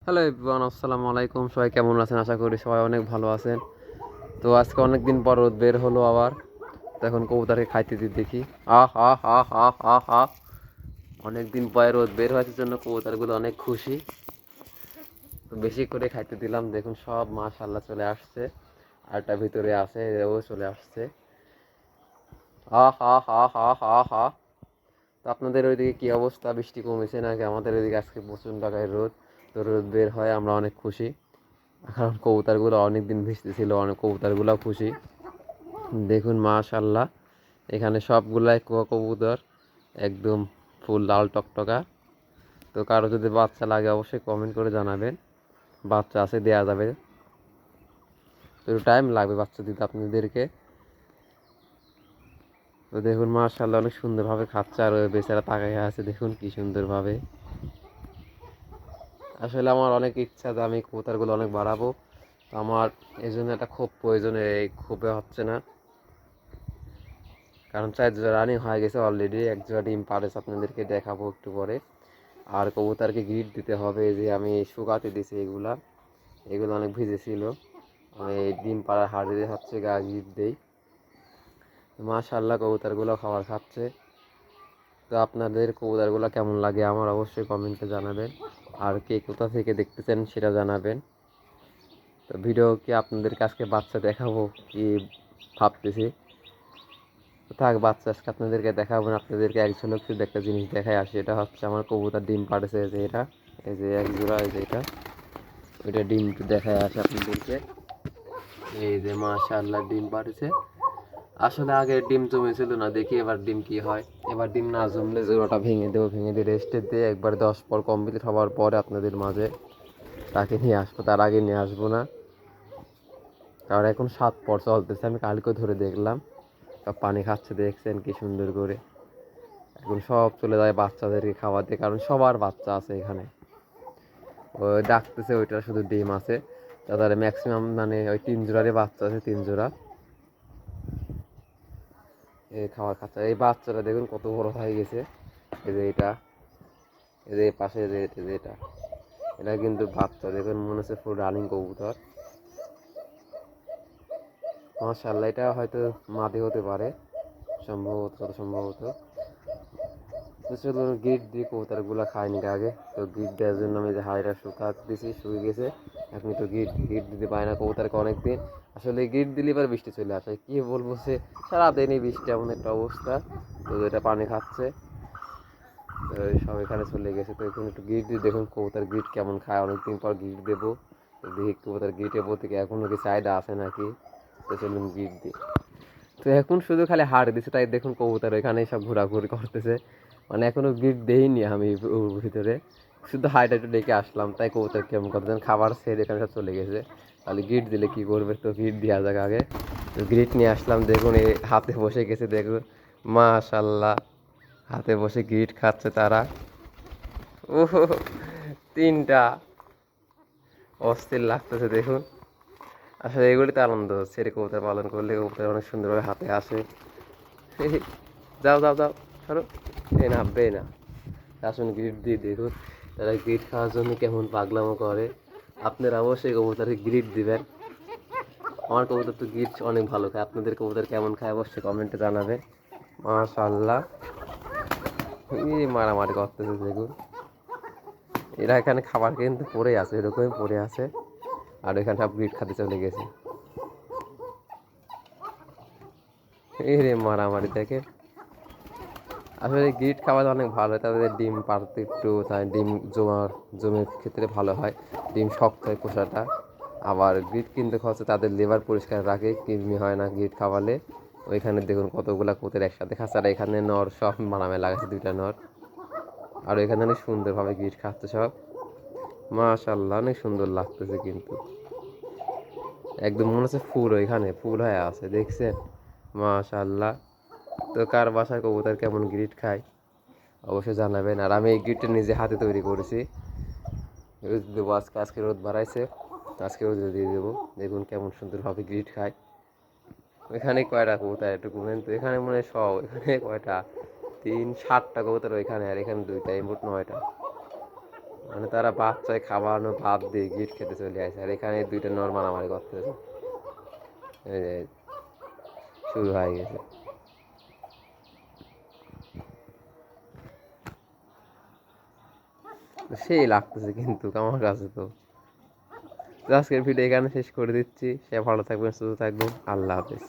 Hello everyone, আসসালামু আলাইকুম। সবাই কেমন আছেন? আশা করি সবাই অনেক ভালো আছেন। তো আজকে অনেক দিন পর রোদ বের হলো আবার। তো এখন কবুতরকে খাইতে দিই দেখি। আহ আহ আহ আহ আহ আহ অনেক দিন পরে রোদ বের হওয়ার জন্য কবুতরগুলো অনেক খুশি। তো বেশি করে খাইতে দিলাম। দেখুন সব মাশাআল্লাহ চলে আসছে। আরটা ভিতরে আছে, ও চলে আসছে। আহ আহ আহ আহ আহ আহ তো আপনাদের ওইদিকে কী অবস্থা? বৃষ্টি কমেছে নাকি? আমাদের ওইদিকে আজকে প্রচণ্ড টাকায় রোদ। তো রোদ বের হয় আমরা অনেক খুশি, কারণ কবুতরগুলো অনেক দিন ভিজতে ছিল। অনেক কবুতরগুলো খুশি। দেখুন মাশাল্লাহ, এখানে সবগুলাই কুয়া কবুতর, একদম ফুল লাল টকটকা। তো কারো যদি বাচ্চা লাগে অবশ্যই কমেন্ট করে জানাবেন। বাচ্চা আছে, দেয়া যাবে। তো একটু টাইম লাগবে বাচ্চা দিতে আপনাদেরকে। তো দেখুন মাশাল্লাহ অনেক সুন্দরভাবে খাচ্ছে, আর বেচারা তাকায় আছে দেখুন কি সুন্দরভাবে। আসলে আমার অনেক ইচ্ছা যে আমি কবুতরগুলো অনেক বাড়াবো। তো আমার এই জন্য একটা খোপ প্রয়োজন, এই খোপে হচ্ছে না। কারণ 4 জোড়া রানিং হয়ে গেছে অলরেডি, 1 জোড়া ডিম পাড়েছে, আপনাদেরকে দেখাবো একটু পরে। আর কবুতরকে গ্রিড দিতে হবে, যে আমি শুকাতে দিছি এগুলো অনেক ভিজেছিল। আমি ডিম পাড়ার হাড়ি হচ্ছে গা গ্রিড দেই। মাশাআল্লাহ কবুতরগুলো খাবার খাচ্ছে। তো আপনাদের কবুতরগুলো কেমন লাগে আমার অবশ্যই কমেন্টে জানাবেন। আর কে কোথা থেকে দেখতেছেন সেটা জানাবেন। তো ভিডিও কি আপনাদেরকে আজকে বাচ্চা দেখাবো কি ভাবতেছি। থাক বাচ্চা আজকে আপনাদেরকে দেখাবো না, আপনাদেরকে এক ঝলক শুধু একটা জিনিস দেখাই আসে। এটা হচ্ছে আমার কবুতর ডিম পাড়েছে, যে এটা, এই যে এক জোড়া, এই যে এটা, ওইটা ডিম দেখায় আসে আপনাদেরকে। এই যে মাশাআল্লাহ ডিম পাড়েছে। আসলে আগে ডিম জমেছিল না, দেখি এবার ডিম কি হয়। এবার ডিম না জমলে জোড়াটা ভেঙে দেবো, ভেঙে দিয়ে রেস্টে দিয়ে একবার 10 পর কমপ্লিট হওয়ার পরে আপনাদের মাঝে তাকে নিয়ে আসবো। তার আগে নিয়ে আসবো না, কারণ এখন 7 পর চলতেছে। আমি কালকে ধরে দেখলাম সব পানি খাচ্ছে, দেখছেন কি সুন্দর করে। এখন সব চলে যায় বাচ্চাদেরকে খাওয়াতে, কারণ সবার বাচ্চা আছে এখানে। ওই ডাকতেছে, ওইটা শুধু ডিম আছে। তাদের ম্যাক্সিমাম মানে ওই 3 জোড়ারই বাচ্চা আছে, 3 জোড়া। এই খাবার খাচ্ছে। এই বাচ্চাটা দেখুন কত বড় হয়ে গেছে। এই যে এটা, এই যে পাশে যে এটা, এটা কিন্তু বাচ্চা। দেখুন মনে হচ্ছে ফুল রানিং কবুতর। মাশাআল্লাহ, এটা হয়তো মাদি হতে পারে সম্ভবত, সম্ভবত। তো চলো গিট দিয়ে কবুতরগুলো খায়নি আগে। তো গিট দেওয়ার জন্য আমি যে হাড়িটা শুকাতে দিয়েছি, শুকিয়ে গেছে। এখন তো গিট দিতে পারি না কবুতরকে অনেকদিন। আসলে গিট দিলে এবার বৃষ্টি চলে আসে, কি বলবো, সে সারাদিনই বৃষ্টি, এমন একটা অবস্থা। তো এটা পানি খাচ্ছে, সব এখানে চলে গেছে। তো এখন একটু গিট দিয়ে দেখুন কবুতর গিট কেমন খায়। অনেকদিন পর গিট দেবো, তো দেখি কবুতর গিটের প্রতি এখনও কি চাহিদা আছে নাকি। তো চলুন গিট দিই। তো এখন শুধু খালি হাড় দিছে, তাই দেখুন কবুতর এখানে সব ঘোরাঘুরি করতেছে। মানে এখনো গিট দেইনি আমি ওর ভিতরে, শুধু হাইটা একটু ডেকে আসলাম। তাই কবুতর কেমন করতেছেন, খাবার ছেড়ে এখানে সব চলে গেছে। তাহলে গিট দিলে কি করবে, তো গিট দেওয়া যাক আগে। তো গিট নিয়ে আসলাম, দেখুন এই হাতে বসে গেছে দেখুন। মাশাল্লাহ, হাতে বসে গিট খাচ্ছে তারা। ও, 3টা, অস্থির লাগতেছে দেখুন। আসলে এগুলি তো আনন্দ, ছেড়ে কবুতর পালন করলে কবুতর অনেক সুন্দরভাবে হাতে আসে। যাও যাও যাও, সরো, এ নামবে না। আসুন গ্রিড দিয়ে দেখুন তারা গ্রিড খাওয়ার জন্য কেমন পাগলামো করে। আপনারা অবশ্যই কবুতরকে গ্রিড দিবেন। আমার কবুতর তো গ্রিড অনেক ভালো খায়। আপনাদের কবুতর কেমন খায় অবশ্যই কমেন্টে জানাবেন। মাশাআল্লাহ, মারামারি করতেছে দেখুন। এরা এখানে খাবার কিন্তু পড়ে আছে, এরকমই পড়ে আছে। আর এখানে সব গ্রিড খাতে চলে গেছে। এই রে মারামারি দেখে। আসলে গিট খাবার অনেক ভালো হয়, তাদের ডিম পাড়তে একটু তাই ডিম জমের ক্ষেত্রে ভালো হয়। ডিম শক্ত হয় খোসাটা। আবার গিট কিনতে হচ্ছে তাদের লিভার পরিষ্কার রাখে, কৃমি হয় না গিট খাওয়ালে। ওইখানে দেখুন কতগুলা কোতের একসাথে খাচ্ছে, আর এখানে নর সব মারামে লাগাচ্ছে, 2টা নর। আর এখানে অনেক সুন্দরভাবে গিট খাচ্ছে সব। মাশাআল্লাহ, অনেক সুন্দর লাগতেছে কিন্তু। একদম মনে হচ্ছে ফুল, ওইখানে ফুল হয়ে আছে, দেখছেন? মাশাআল্লাহ। তো কার বাসায় কবুতর কেমন গ্রিট খায় অবশ্যই জানাবেন। আর আমি এই গিটটা নিজে হাতে তৈরি করেছি, রোদ দেবো আজকে। আজকে রোদ বাড়াইছে, আজকে রোদ দিয়ে দেবো। দেখুন কেমন সুন্দরভাবে গ্রিট খায়। এখানে কয়টা কবুতর একটু ঘুমেন তো, এখানে মনে হয় সব, এখানে কয়টা, 7টা কবুতর ওইখানে, আর এখানে 2টা, এই মোট 9টা। মানে তারা বাচ্চায় খাওয়ানো ভাত দিয়ে গিট খেতে চলে আসে, আর এখানে দুইটা নর মারামারি করতেছে। এই যে শুরু হয়ে গেছে। সেই লাগতেছে কিন্তু আমার কাছে তো। আজকের ভিডিও এখানে শেষ করে দিচ্ছি। সে ভালো থাকবেন, সুস্থ থাকবেন, আল্লাহ হাফেজ।